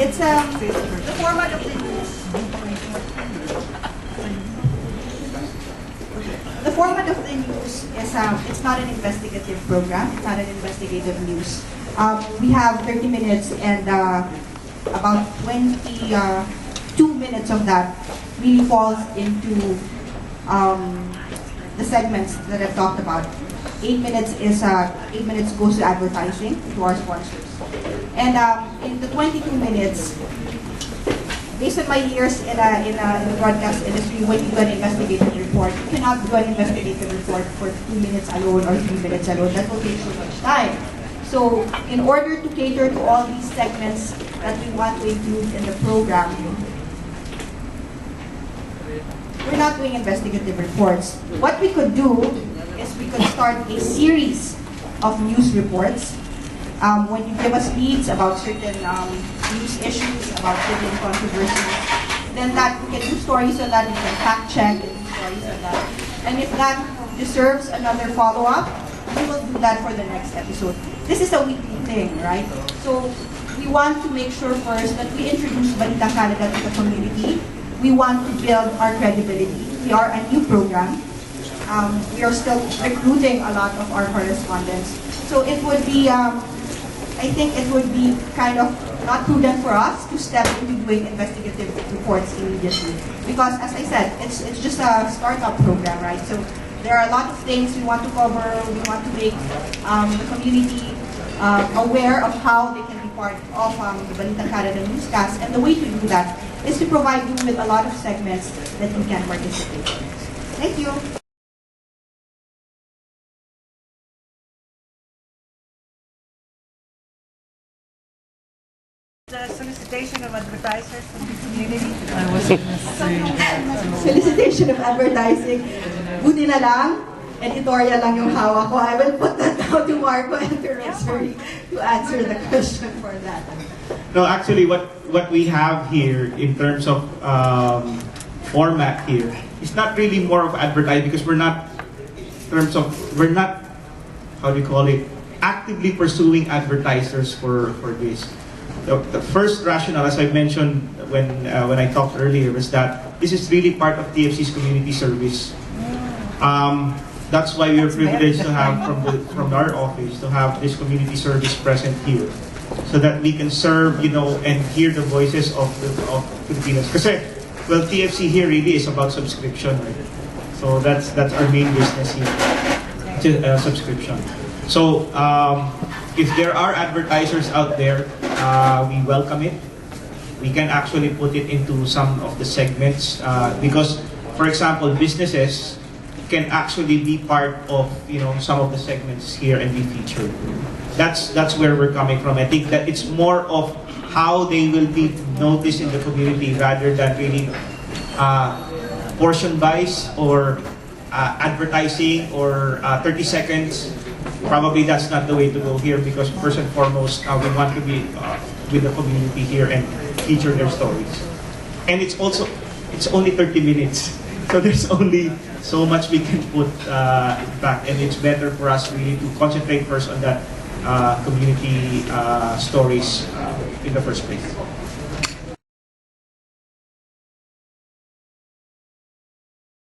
It's the format of the news. The format of the news is it's not an investigative program. It's not an investigative news. We have 30 minutes and about 22 minutes of that really falls into the segments that I've talked about. 8 minutes goes to advertising to our sponsors. And in the 22 minutes, based on my years in the broadcast industry, when you do an investigative report, you cannot do an investigative report for 2 minutes alone or 3 minutes alone. That will take so much time. So in order to cater to all these segments that we want to include in the program, we're not doing investigative reports. What we could do is we could start a series of news reports. When you give us leads about certain news issues, about certain controversies, then that we can do stories on that, we can fact check and do stories on that. And if that deserves another follow-up, we will do that for the next episode. This is a weekly thing, right? So we want to make sure first that we introduce Balitang Canada to the community. We want to build our credibility. We are a new program. We are still recruiting a lot of our correspondents. So it would be, I think it would be kind of not prudent for us to step into doing investigative reports immediately. Because as I said, it's just a startup program, right? So there are a lot of things we want to cover. We want to make the community aware of how they can be part of the Balitang Canada newscast. And the way to do that is to provide you with a lot of segments that you can participate in. Thank you. The solicitation of advertisers from the community. Solicitation of advertising. Buti na lang, editorial lang yung hawak ko. I will put that down to Marco and to Rosemary to answer the question for that. No, actually, what we have here in terms of format here is not really more of advertising because we're not, how do you call it, actively pursuing advertisers for this. The first rationale, as I mentioned when I talked earlier, is that this is really part of TFC's community service. That's why we are privileged to have from our office to have this community service present here, so that we can serve, and hear the voices of Filipinos. Because, well, TFC here really is about subscription, right? So that's our main business here, subscription. So if there are advertisers out there, we welcome it. We can actually put it into some of the segments because, for example, businesses can actually be part of some of the segments here and be featured. That's where we're coming from. I think that it's more of how they will be noticed in the community rather than really portion buys or advertising or 30 seconds. Probably that's not the way to go here because first and foremost, we want to be with the community here and feature their stories. And it's only 30 minutes. So there's only so much we can put back, and it's better for us really to concentrate first on that community stories in the first place.